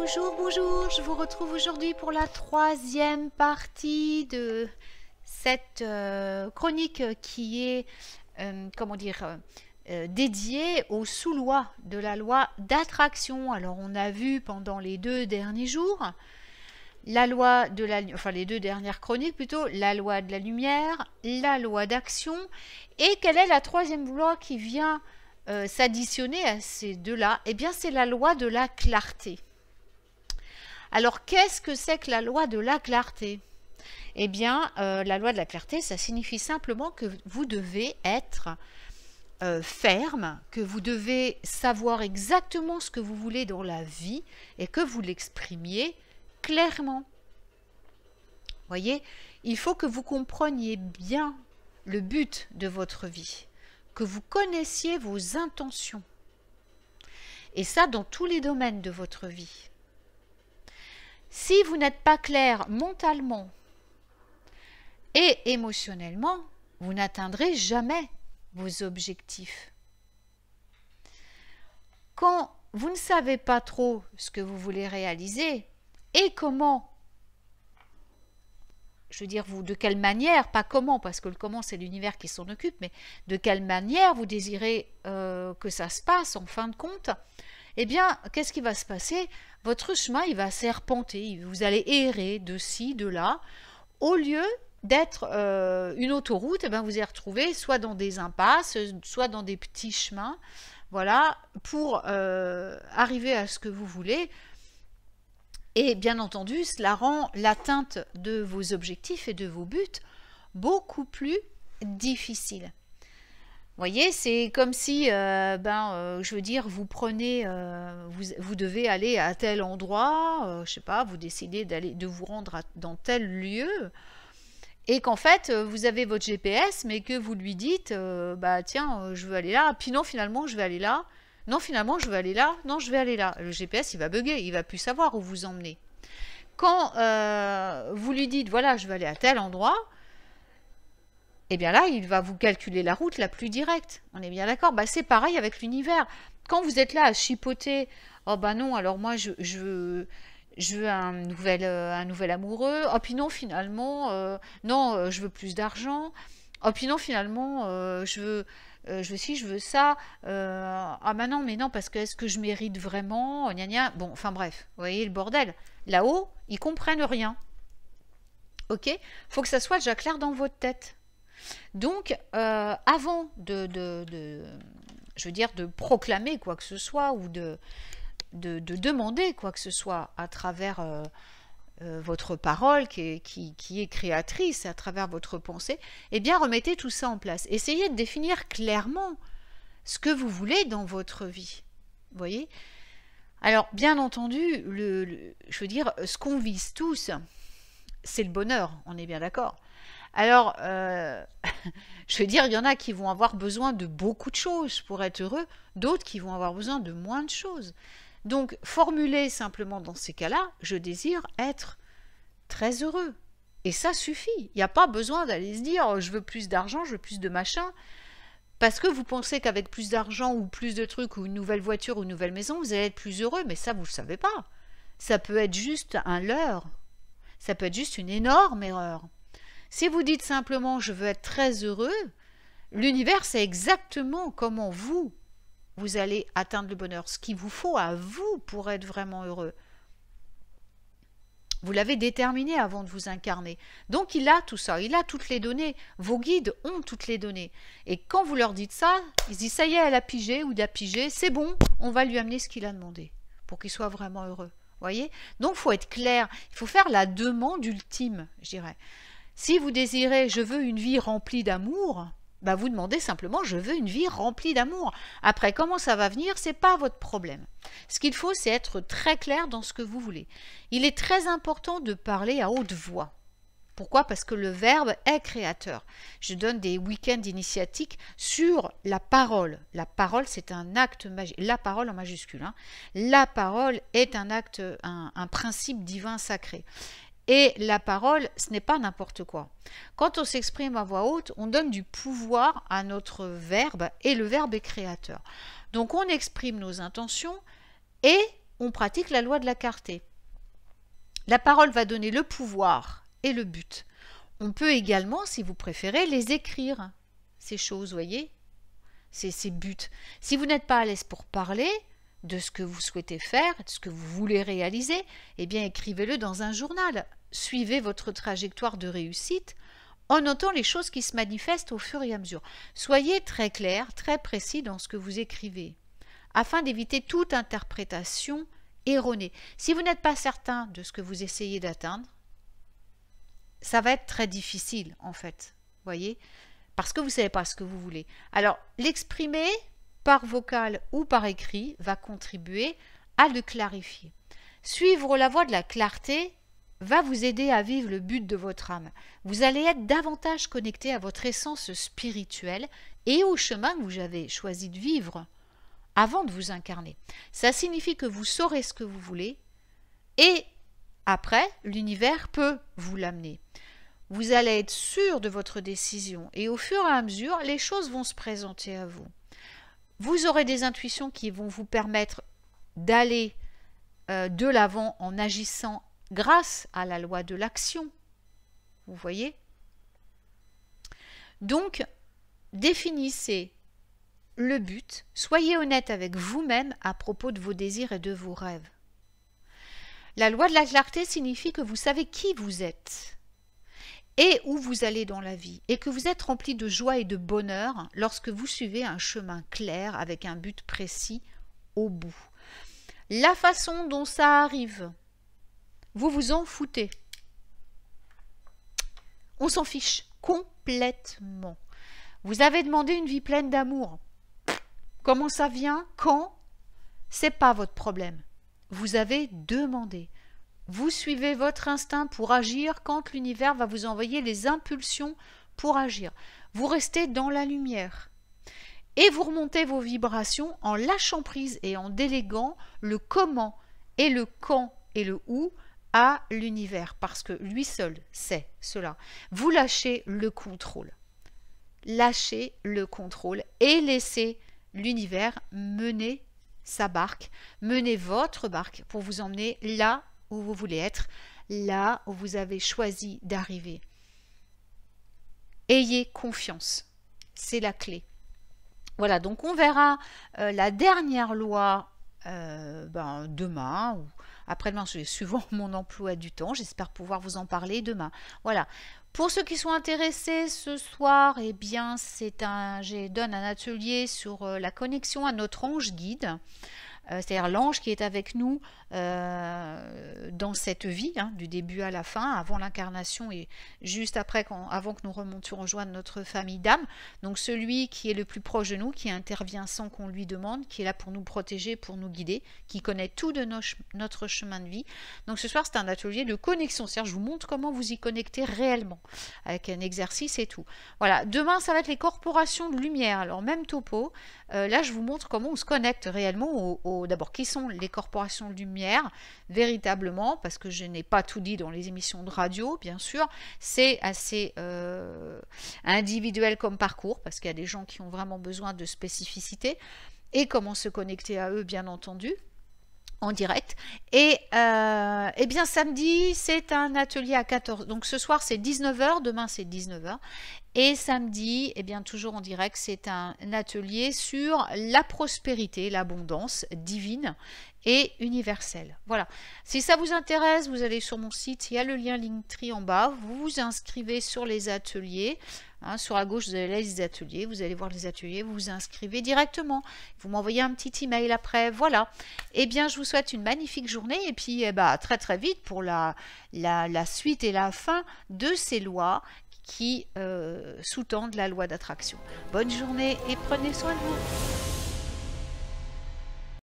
Bonjour, bonjour, je vous retrouve aujourd'hui pour la troisième partie de cette chronique qui est, dédiée aux sous-lois de la loi d'attraction. Alors on a vu pendant les 2 derniers jours, la loi de la, enfin les 2 dernières chroniques plutôt, la loi de la lumière, la loi d'action, et quelle est la troisième loi qui vient s'additionner à ces deux-là? Eh bien c'est la loi de la clarté. Alors, qu'est-ce que c'est que la loi de la clarté? Eh bien, la loi de la clarté, ça signifie simplement que vous devez être ferme, que vous devez savoir exactement ce que vous voulez dans la vie et que vous l'exprimiez clairement. Voyez, il faut que vous compreniez bien le but de votre vie, que vous connaissiez vos intentions. Et ça, dans tous les domaines de votre vie. Si vous n'êtes pas clair mentalement et émotionnellement, vous n'atteindrez jamais vos objectifs. Quand vous ne savez pas trop ce que vous voulez réaliser et comment, je veux dire, de quelle manière, pas comment, parce que le comment c'est l'univers qui s'en occupe, mais de quelle manière vous désirez que ça se passe en fin de compte, eh bien, qu'est-ce qui va se passer? Votre chemin, il va serpenter, vous allez errer de ci, de là. Au lieu d'être une autoroute, eh bien, vous allez retrouver soit dans des impasses, soit dans des petits chemins, voilà, pour arriver à ce que vous voulez. Et bien entendu, cela rend l'atteinte de vos objectifs et de vos buts beaucoup plus difficile. Vous voyez, c'est comme si, je veux dire, vous prenez, vous devez aller à tel endroit, je sais pas, vous décidez de vous rendre dans tel lieu, et qu'en fait, vous avez votre GPS, mais que vous lui dites, tiens, je veux aller là, puis non, finalement, je vais aller là, non, finalement, je veux aller là, non, je vais aller là. Le GPS, il va bugger, il va plus savoir où vous emmener. Quand vous lui dites, voilà, je vais aller à tel endroit, eh bien là, il va vous calculer la route la plus directe. On est bien d'accord? C'est pareil avec l'univers. Quand vous êtes là à chipoter, oh non, alors moi je veux un nouvel amoureux. Oh puis non, finalement, non, je veux plus d'argent. Oh puis non, finalement, je veux ci, je veux ça. Non, mais non, parce que est-ce que je mérite vraiment? Gna gna. Bon, enfin bref, vous voyez le bordel. Là-haut, ils comprennent rien. Ok? Faut que ça soit déjà clair dans votre tête. Donc, avant de proclamer quoi que ce soit ou de demander quoi que ce soit à travers votre parole qui est créatrice, à travers votre pensée, eh bien, remettez tout ça en place. Essayez de définir clairement ce que vous voulez dans votre vie. Vous voyez? Alors, bien entendu, je veux dire, ce qu'on vise tous, c'est le bonheur, on est bien d'accord. Alors, je veux dire, il y en a qui vont avoir besoin de beaucoup de choses pour être heureux, d'autres qui vont avoir besoin de moins de choses. Donc, formulez simplement dans ces cas-là, je désire être très heureux. Et ça suffit. Il n'y a pas besoin d'aller se dire, je veux plus d'argent, je veux plus de machin, parce que vous pensez qu'avec plus d'argent ou plus de trucs ou une nouvelle voiture ou une nouvelle maison, vous allez être plus heureux, mais ça, vous ne le savez pas. Ça peut être juste un leurre. Ça peut être juste une énorme erreur. Si vous dites simplement « je veux être très heureux », l'univers sait exactement comment vous allez atteindre le bonheur, ce qu'il vous faut à vous pour être vraiment heureux. Vous l'avez déterminé avant de vous incarner. Donc il a tout ça, il a toutes les données. Vos guides ont toutes les données. Et quand vous leur dites ça, ils se disent « ça y est, elle a pigé ou d'à pigé, c'est bon, on va lui amener ce qu'il a demandé pour qu'il soit vraiment heureux. » Voyez? Donc il faut être clair, il faut faire la demande ultime, je dirais. Si vous désirez « je veux une vie remplie d'amour », vous demandez simplement « je veux une vie remplie d'amour ». Après, comment ça va venir, ce n'est pas votre problème. Ce qu'il faut, c'est être très clair dans ce que vous voulez. Il est très important de parler à haute voix. Pourquoi? Parce que le verbe est créateur. Je donne des week-ends initiatiques sur la parole. La parole, c'est un acte magique. La parole en majuscule. Hein. La parole est un acte, un principe divin sacré. Et la parole, ce n'est pas n'importe quoi. Quand on s'exprime à voix haute, on donne du pouvoir à notre verbe et le verbe est créateur. Donc on exprime nos intentions et on pratique la loi de la clarté. La parole va donner le pouvoir et le but. On peut également, si vous préférez, les écrire, ces choses, voyez, ces buts. Si vous n'êtes pas à l'aise pour parler de ce que vous souhaitez faire, de ce que vous voulez réaliser, eh bien écrivez-le dans un journal. Suivez votre trajectoire de réussite en notant les choses qui se manifestent au fur et à mesure. Soyez très clair, très précis dans ce que vous écrivez, afin d'éviter toute interprétation erronée. Si vous n'êtes pas certain de ce que vous essayez d'atteindre, ça va être très difficile en fait, voyez, parce que vous ne savez pas ce que vous voulez. Alors, l'exprimer par vocal ou par écrit va contribuer à le clarifier. Suivre la voie de la clarté va vous aider à vivre le but de votre âme. Vous allez être davantage connecté à votre essence spirituelle et au chemin que vous avez choisi de vivre avant de vous incarner. Ça signifie que vous saurez ce que vous voulez et après, l'univers peut vous l'amener. Vous allez être sûr de votre décision et au fur et à mesure, les choses vont se présenter à vous. Vous aurez des intuitions qui vont vous permettre d'aller de l'avant en agissant grâce à la loi de l'action. Vous voyez? Donc, définissez le but, soyez honnête avec vous-même à propos de vos désirs et de vos rêves. La loi de la clarté signifie que vous savez qui vous êtes et où vous allez dans la vie, et que vous êtes rempli de joie et de bonheur lorsque vous suivez un chemin clair avec un but précis au bout. La façon dont ça arrive, vous vous en foutez. On s'en fiche complètement. Vous avez demandé une vie pleine d'amour. Comment ça vient? Quand? C'est pas votre problème. Vous avez demandé. Vous suivez votre instinct pour agir quand l'univers va vous envoyer les impulsions pour agir. Vous restez dans la lumière. Et vous remontez vos vibrations en lâchant prise et en déléguant le comment et le quand et le où à l'univers. Parce que lui seul sait cela. Vous lâchez le contrôle. Lâchez le contrôle et laissez l'univers mener sa barque, menez votre barque pour vous emmener là où vous voulez être, là où vous avez choisi d'arriver. Ayez confiance, c'est la clé. Voilà, donc on verra la dernière loi demain ou après-demain, suivant mon emploi du temps. J'espère pouvoir vous en parler demain. Voilà. Pour ceux qui sont intéressés ce soir, eh bien, je donne un atelier sur la connexion à notre ange guide. C'est-à-dire l'ange qui est avec nous dans cette vie, hein, du début à la fin, avant l'incarnation et juste après, avant que nous remontions rejoindre notre famille d'âme. Donc celui qui est le plus proche de nous, qui intervient sans qu'on lui demande, qui est là pour nous protéger, pour nous guider, qui connaît tout de notre chemin de vie. Donc ce soir, c'est un atelier de connexion, c'est-à-dire je vous montre comment vous y connecter réellement, avec un exercice et tout. Voilà, demain, ça va être les corporations de lumière. Alors même topo, là je vous montre comment on se connecte réellement d'abord, qui sont les corporations de lumière véritablement, parce que je n'ai pas tout dit dans les émissions de radio, bien sûr, c'est assez individuel comme parcours, parce qu'il y a des gens qui ont vraiment besoin de spécificité, et comment se connecter à eux, bien entendu, en direct. Et bien samedi, c'est un atelier à 14h, donc ce soir c'est 19h, demain c'est 19h, et samedi, et bien toujours en direct, c'est un atelier sur la prospérité, l'abondance divine et universelle. Voilà, si ça vous intéresse, vous allez sur mon site, il y a le lien Linktree en bas, vous vous inscrivez sur les ateliers. Hein, sur la gauche, vous avez les ateliers, vous allez voir les ateliers, vous vous inscrivez directement, vous m'envoyez un petit email après, voilà. Eh bien, je vous souhaite une magnifique journée et puis très très vite pour la suite et la fin de ces lois qui sous-tendent la loi d'attraction. Bonne journée et prenez soin de vous.